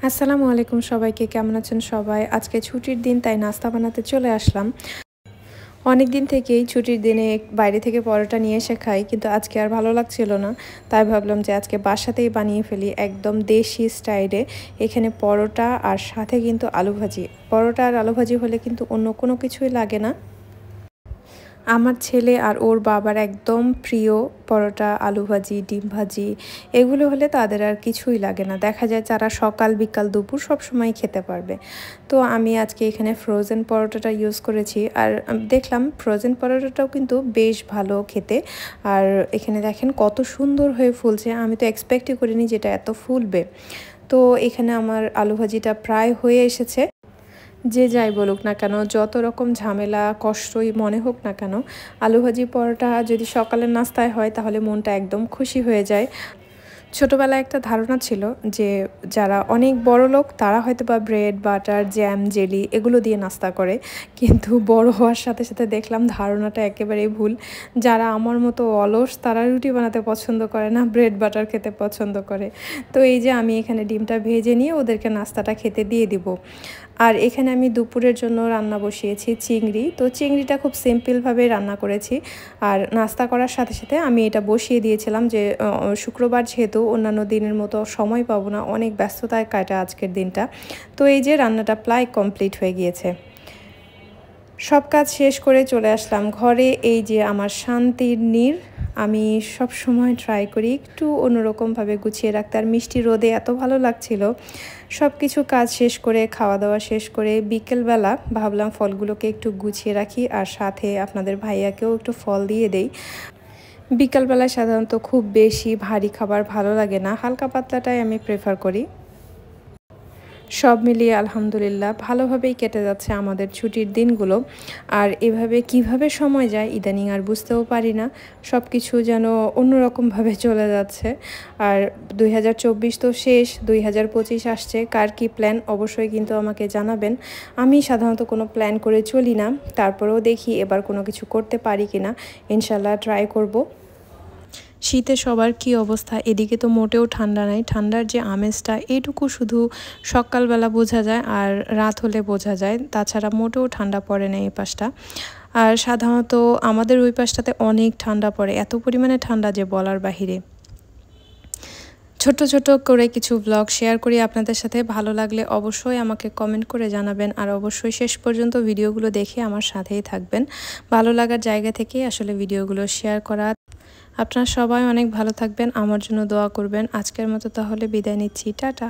আসসালামু আলাইকুম সবাইকে, কেমন আছেন সবাই? আজকে ছুটির দিন, তাই নাস্তা বানাতে চলে আসলাম। অনেক দিন থেকেই ছুটির দিনে বাইরে থেকে পরোটা নিয়ে এসে খাই, কিন্তু আজকে আর ভালো লাগছিল না। তাই ভাবলাম যে আজকে বাসাতেই বানিয়ে ফেলি একদম দেশি স্টাইলে। এখানে পরোটা আর সাথে কিন্তু আলু ভাজি। পরোটা আর আলু ভাজি হলে কিন্তু অন্য কোনো কিছুই লাগে না। আমার ছেলে আর ওর বাবার একদম প্রিয় পরোটা, আলু ভাজি, ডিম ভাজি। এগুলো হলে তাদের আর কিছুই লাগে না। দেখা যায় তারা সকাল, বিকাল, দুপুর সবসময় খেতে পারবে। তো আমি আজকে এখানে ফ্রোজেন পরোটাটা ইউজ করেছি। আর দেখলাম ফ্রোজেন পরোটাটাও কিন্তু বেশ ভালো খেতে। আর এখানে দেখেন কত সুন্দর হয়ে ফুলছে। আমি তো এক্সপেক্টই করিনি যে এটা এত ফুলবে। তো এখানে আমার আলু ভাজিটা প্রায় হয়ে এসেছে। যে যাই বলুক না কেন, যত রকম ঝামেলা কষ্টই মনে হোক না কেন, আলু ভাজি পরোটা যদি সকালের নাস্তায় হয় তাহলে মনটা একদম খুশি হয়ে যায়। ছোটোবেলায় একটা ধারণা ছিল যে যারা অনেক বড়লোক তারা হয়তো বা ব্রেড, বাটার, জ্যাম, জেলি এগুলো দিয়ে নাস্তা করে। কিন্তু বড় হওয়ার সাথে সাথে দেখলাম ধারণাটা একেবারেই ভুল। যারা আমার মতো অলস তারা রুটি বানাতে পছন্দ করে না, ব্রেড বাটার খেতে পছন্দ করে। তো এই যে আমি এখানে ডিমটা ভেজে নিয়ে ওদেরকে নাস্তাটা খেতে দিয়ে দিব। আর এখানে আমি দুপুরের জন্য রান্না বসিয়েছি চিংড়ি। তো চিংড়িটা খুব সিম্পলভাবে রান্না করেছি। আর নাস্তা করার সাথে সাথে আমি এটা বসিয়ে দিয়েছিলাম যে শুক্রবার যেহেতু অন্যান্য দিনের মতো সময় পাবো না, অনেক ব্যস্ততায় কাটা আজকের দিনটা। তো এই যে রান্নাটা প্রায় কমপ্লিট হয়ে গিয়েছে। সব কাজ শেষ করে চলে আসলাম ঘরে। এই যে আমার শান্তির নীড়। আমি সব সময় ট্রাই করি একটু অন্যরকমভাবে গুছিয়ে রাখতে। আর মিষ্টি রোদে এত ভালো লাগছিল। সব কিছু কাজ শেষ করে, খাওয়া দাওয়া শেষ করে বিকেলবেলা ভাবলাম ফলগুলোকে একটু গুছিয়ে রাখি আর সাথে আপনাদের ভাইয়াকেও একটু ফল দিয়ে দেই। বিকালবেলায় সাধারণত খুব বেশি ভারী খাবার ভালো লাগে না, হালকা পাতলাটাই আমি প্রেফার করি। সব মিলিয়ে আলহামদুলিল্লাহ ভালোভাবেই কেটে যাচ্ছে আমাদের ছুটির দিনগুলো। আর এভাবে কিভাবে সময় যায় ইদানিং আর বুঝতেও পারি না। সব কিছু যেন অন্যরকমভাবে চলে যাচ্ছে। আর 2024 তো শেষ, 2025 আসছে। কার কী প্ল্যান অবশ্যই কিন্তু আমাকে জানাবেন। আমি সাধারণত কোনো প্ল্যান করে চলি না, তারপরেও দেখি এবার কোনো কিছু করতে পারি কি না। ইনশাল্লাহ ট্রাই করব। শীতে সবার কি অবস্থা? এদিকে তো মোটেও ঠান্ডা নাই। ঠান্ডার যে আমেজটা এইটুকু শুধু সকালবেলা বোঝা যায় আর রাত হলে বোঝা যায়। তাছাড়া মোটেও ঠান্ডা পড়ে না এই পাশটা। আর সাধারণত আমাদের ওই পাশটাতে অনেক ঠান্ডা পড়ে, এত পরিমাণে ঠান্ডা যে বলার বাহিরে। ছোট ছোট করে কিছু ব্লগ শেয়ার করি আপনাদের সাথে। ভালো লাগলে অবশ্যই আমাকে কমেন্ট করে জানাবেন। আর অবশ্যই শেষ পর্যন্ত ভিডিওগুলো দেখে আমার সাথেই থাকবেন। ভালো লাগার জায়গা থেকেই আসলে ভিডিওগুলো শেয়ার করা। আপনারা সবাই অনেক ভালো থাকবেন, আমার জন্য দোয়া করবেন। আজকের মতো তাহলে বিদায় নিচ্ছি, টাটা।